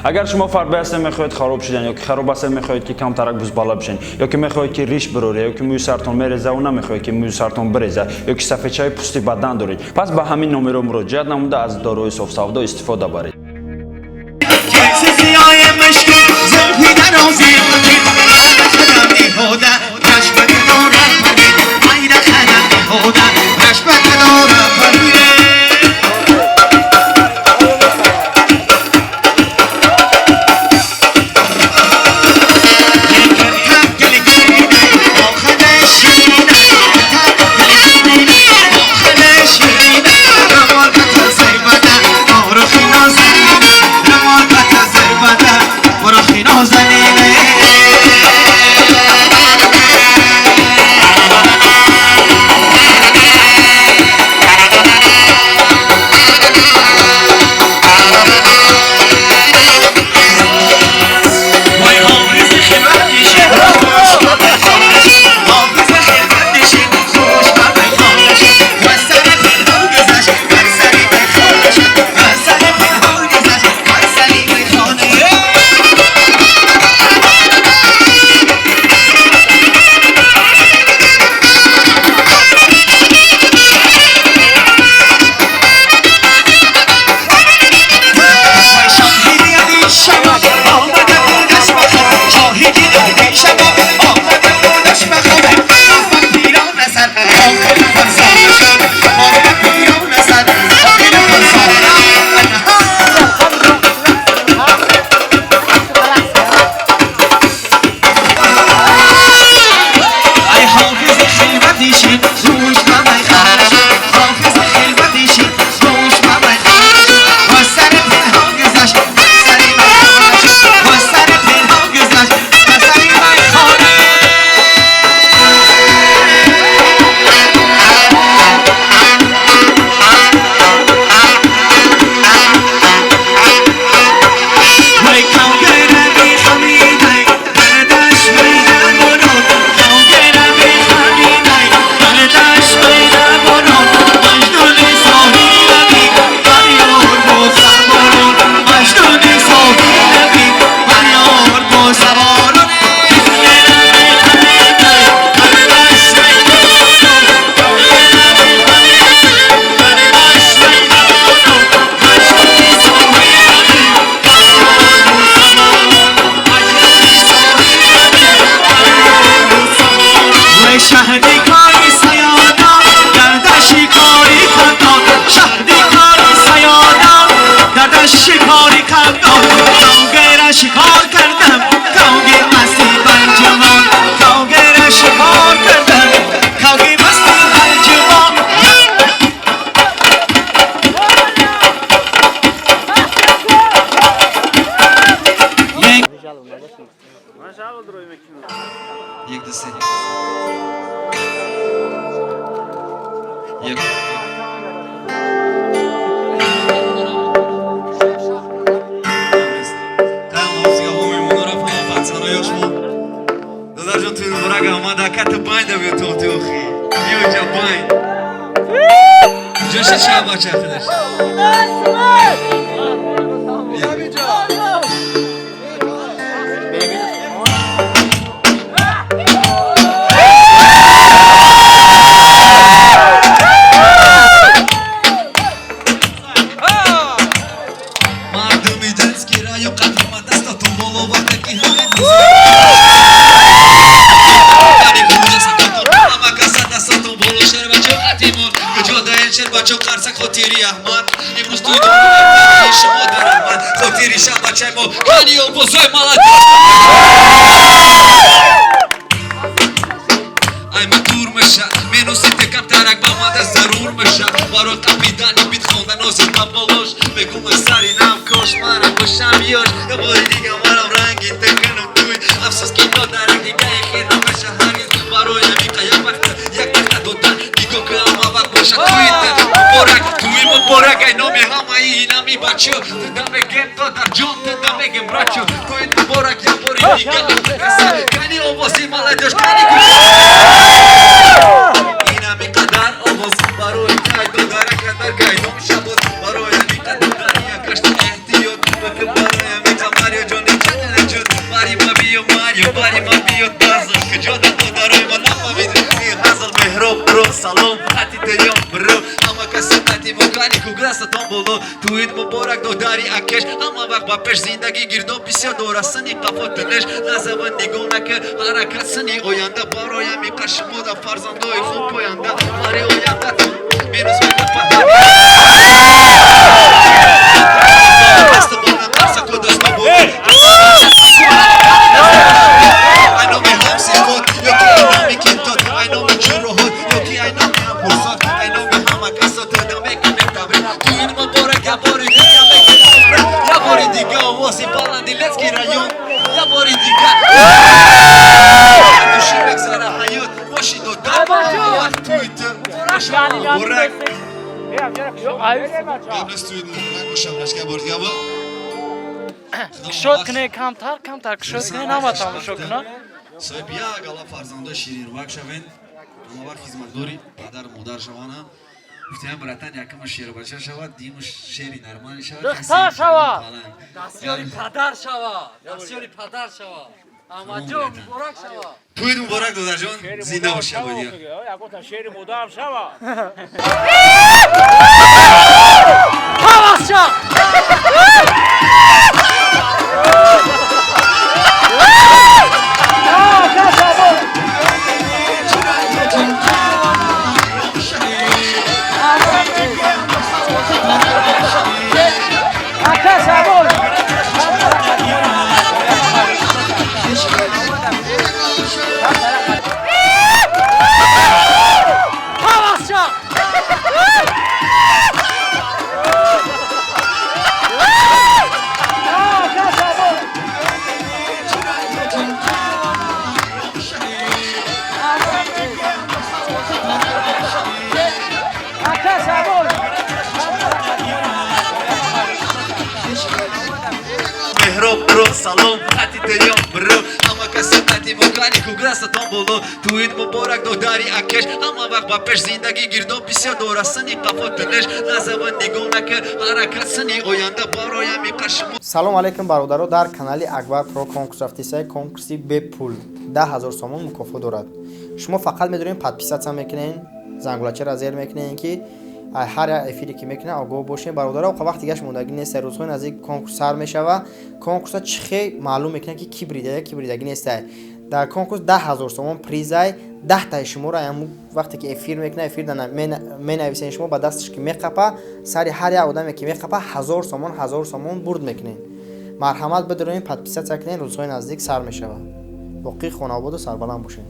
اگر شما فربه هستین میخواهید خراب شدن یا که خراب هستین میخواهید که کم ترک بزبالا بشین یا که میخواهید که ریش بروره یا که موی سرتون میریزه و نمیخواهید که موی سرتون بریزه یا که سفیدچه‌های پوستی بدن دارید، پس به همین نمره مراجعت نموده از داروی صاف سودا استفاده برید. یک دسته یک دادر جان توی برگ آمد اکت باین دوی تو خی یو جا باین جوش شب بچه خودش بچه قرصک خاطری احمد امروز توی دنبال شما در احمد خاطری شب بچه ما کنی و بزای مالد ای من دور میشه منو سیت کم ترک با من دست ضرور میشه برای قبیدنی بیت خوندن نازید نبالاش بگو من سری نم کاش منم باشم یاش یه باری دیگه منم رنگی تکنم توی افسوس که اینا درک دیگه خیر نمیشه هرگز برای میقه یک وقت دادن دیگه که اما وقت باشه توی مبارک ای نامی همه اینا می بچه تدا بگم تا در جان تدا بگم برچه توی مبارک یا باری دیگه کنی آوازی مالدش کنی اینا می قدر آواز برای کای داداره کدر کای نام شبود برای می قدر دنیا کشت احتیاط بکن برای می Alexa Mario Johnny Johnny Mario Bio Mario Mario Bio Dazzle Kıcada odaroy bana mavidi Hazal mehrob bro salom Hati teriyon bro Ama kasatati mokani kugrasa tombolo Tuid muborak do dari akeş Ama bak bapeş zindagi girdo pisya dorasını kafatınış Nazavan nigonakı harakasını O yanda baroya mi karşımo da farzando Fop o yanda Mari o yanda Minus ve kapatar Basta bana varsa kodas mabo I know me home is hot Yo ki I know me kintot I know me churro hot Yo ki I know me apursat I know me hama kasat Da me kame tabre Tuin mo borak ya bori diga me kene sobra Ya bori diga o vosi balandi letski rayon Ya bori diga Düşürmek zara hayat Boşi do dama Vakt tuitı Borak Gables tuitı Borak boşam Raşka bordi ya bu Kışot kine kamtar kışot kine namatam kışot kine. Soy bia gala farzanda şirin vak şaven ama vak hizmetdori padar modar şavana Üfteyen bratan yakımı şiir başa şava dimuş şiiri narman şava Rıhta şava. Dasyori padar şava. Dasyori padar şava. Amacım borak şava. Tuid mübarek dodar can zinda hoş şava diye Havasça. Havasça. Mehrob bro salom hati teriyon bro ama kasatati mokani kugrasa tombolo Tuid mübarek dodari akeş ama bak bapeş zindagi girdo pisya dorasını kafatınış Nazavan nigonakı harakasını o yanda baroya mi karşımo салом алейкум бародаро дар канали акбар про конкурс рафтисаи конкурси бепул 10000 сомон мукофот дорад шумо фақат медонед подписатсия мекунед зангулачаро зер мекунед ки ҳар як эфире ки мекунед огоҳ бошед бародаро оқа вақт дигаш мондаги нест рӯзҳои наздик конкурс сар мешава конкурса чӣ хел маълум мекунед ки ки биридая ки биридагӣ нестай дар конкурс 10000 сомон призай 10 таи шуморо ям вақте ки эфир мекунад эфир менависед шумо ба дасташ ки меқапа сари ҳар як одаме ки меқапа 1000 сомон бурд мекунед марҳамат бидоронед подписатсия кунед рӯзҳои наздик сар мешава боқӣ хонободу сарбаланд бошед